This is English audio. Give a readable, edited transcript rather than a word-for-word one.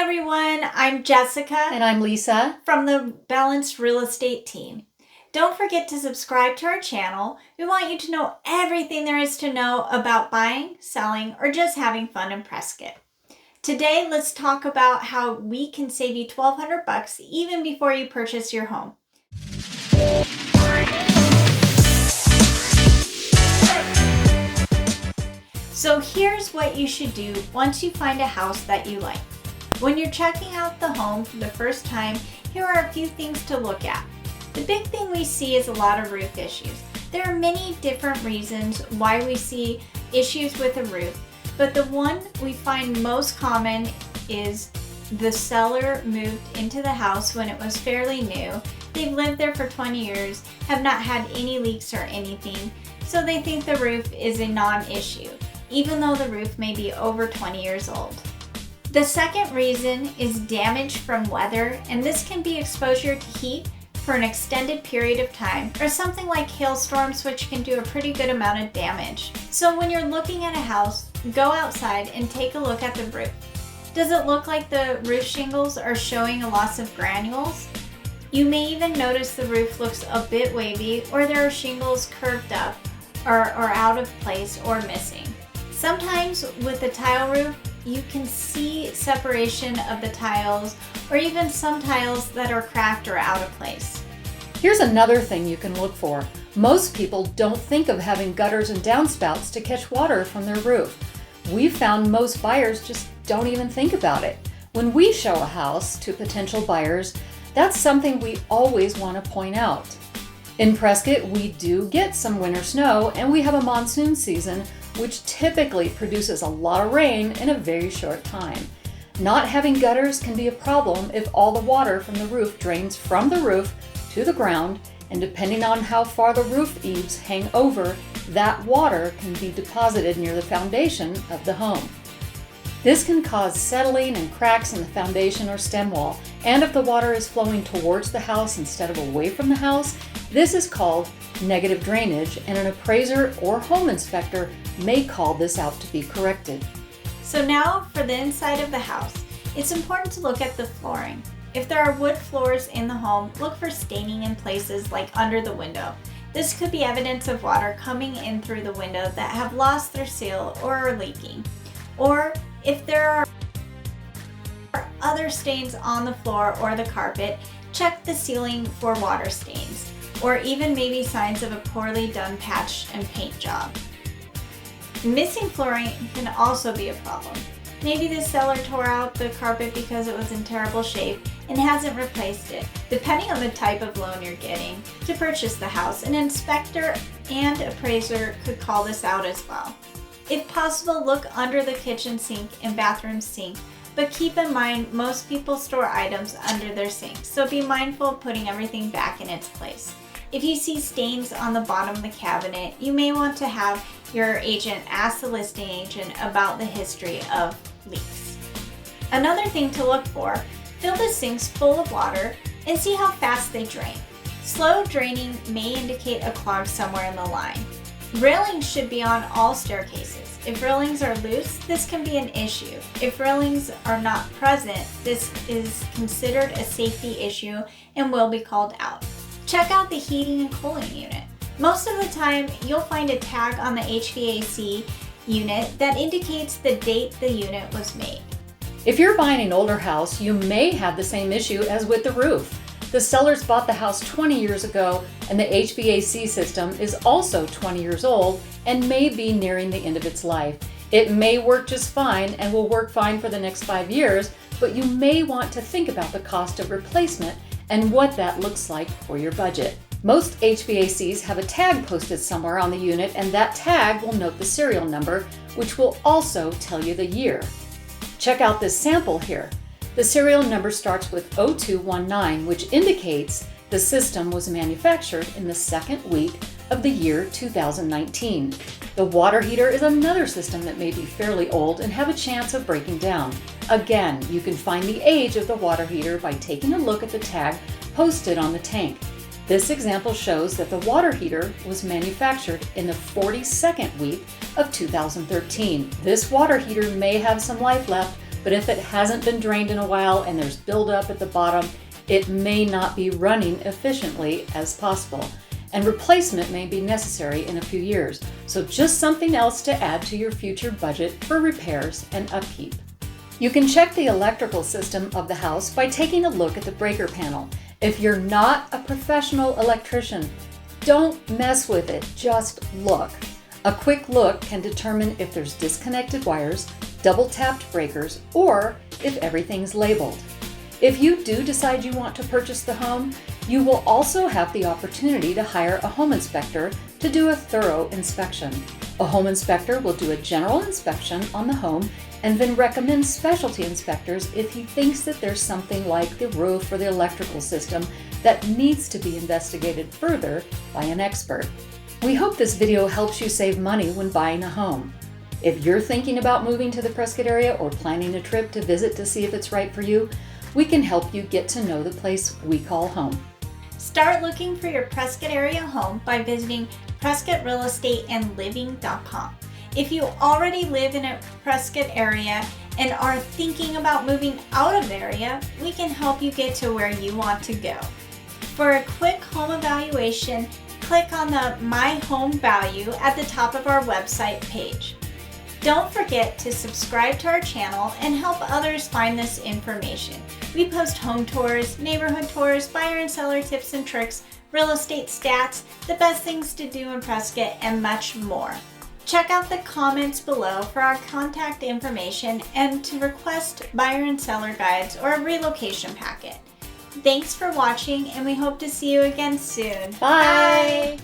everyone, I'm Jessica. And I'm Lisa from the Balanced Real Estate team. Don't forget to subscribe to our channel. We want you to know everything there is to know about buying, selling, or just having fun in Prescott. Today, let's talk about how we can save you $1,200 even before you purchase your home. So here's what you should do once you find a house that you like. When you're checking out the home for the first time, here are a few things to look at. The big thing we see is a lot of roof issues. There are many different reasons why we see issues with a roof, but the one we find most common is the seller moved into the house when it was fairly new. They've lived there for 20 years, have not had any leaks or anything, so they think the roof is a non-issue, even though the roof may be over 20 years old. The second reason is damage from weather, and this can be exposure to heat for an extended period of time, or something like hailstorms, which can do a pretty good amount of damage. So when you're looking at a house, go outside and take a look at the roof. Does it look like the roof shingles are showing a loss of granules? You may even notice the roof looks a bit wavy, or there are shingles curved up or out of place or missing. Sometimes with a tile roof, you can see separation of the tiles, or even some tiles that are cracked or out of place. Here's another thing you can look for. Most people don't think of having gutters and downspouts to catch water from their roof. We've found most buyers just don't even think about it. When we show a house to potential buyers, that's something we always want to point out. In Prescott, we do get some winter snow, and we have a monsoon season which typically produces a lot of rain in a very short time. Not having gutters can be a problem if all the water from the roof drains from the roof to the ground, and depending on how far the roof eaves hang over, that water can be deposited near the foundation of the home. This can cause settling and cracks in the foundation or stem wall, and if the water is flowing towards the house instead of away from the house, this is called negative drainage, and an appraiser or home inspector may call this out to be corrected. So now for the inside of the house, it's important to look at the flooring. If there are wood floors in the home, look for staining in places like under the window. This could be evidence of water coming in through the window that have lost their seal or are leaking. Or if there are other stains on the floor or the carpet, check the ceiling for water stains, or even maybe signs of a poorly done patch and paint job. Missing flooring can also be a problem. Maybe the seller tore out the carpet because it was in terrible shape and hasn't replaced it. Depending on the type of loan you're getting to purchase the house, an inspector and appraiser could call this out as well. If possible, look under the kitchen sink and bathroom sink, but keep in mind most people store items under their sink, so be mindful of putting everything back in its place. If you see stains on the bottom of the cabinet, you may want to have your agent ask the listing agent about the history of leaks. Another thing to look for, fill the sinks full of water and see how fast they drain. Slow draining may indicate a clog somewhere in the line. Railings should be on all staircases. If railings are loose, this can be an issue. If railings are not present, this is considered a safety issue and will be called out. Check out the heating and cooling unit. Most of the time, you'll find a tag on the HVAC unit that indicates the date the unit was made. If you're buying an older house, you may have the same issue as with the roof. The sellers bought the house 20 years ago, and the HVAC system is also 20 years old and may be nearing the end of its life. It may work just fine and will work fine for the next 5 years, but you may want to think about the cost of replacement and what that looks like for your budget. Most HVACs have a tag posted somewhere on the unit, and that tag will note the serial number, which will also tell you the year. Check out this sample here. The serial number starts with 0219, which indicates the system was manufactured in the second week of the year 2019. The water heater is another system that may be fairly old and have a chance of breaking down. Again, you can find the age of the water heater by taking a look at the tag posted on the tank. This example shows that the water heater was manufactured in the 42nd week of 2013. This water heater may have some life left, but if it hasn't been drained in a while and there's buildup at the bottom, it may not be running efficiently as possible, and replacement may be necessary in a few years. So just something else to add to your future budget for repairs and upkeep. You can check the electrical system of the house by taking a look at the breaker panel. If you're not a professional electrician, don't mess with it, just look. A quick look can determine if there's disconnected wires, double-tapped breakers, or if everything's labeled. If you do decide you want to purchase the home, you will also have the opportunity to hire a home inspector to do a thorough inspection. A home inspector will do a general inspection on the home and then recommend specialty inspectors if he thinks that there's something like the roof or the electrical system that needs to be investigated further by an expert. We hope this video helps you save money when buying a home. If you're thinking about moving to the Prescott area or planning a trip to visit to see if it's right for you, we can help you get to know the place we call home. Start looking for your Prescott area home by visiting PrescottRealEstateAndLiving.com. If you already live in a Prescott area and are thinking about moving out of the area, we can help you get to where you want to go. For a quick home evaluation, click on the My Home Value at the top of our website page. Don't forget to subscribe to our channel and help others find this information. We post home tours, neighborhood tours, buyer and seller tips and tricks, real estate stats, the best things to do in Prescott, and much more. Check out the comments below for our contact information and to request buyer and seller guides or a relocation packet. Thanks for watching, and we hope to see you again soon. Bye.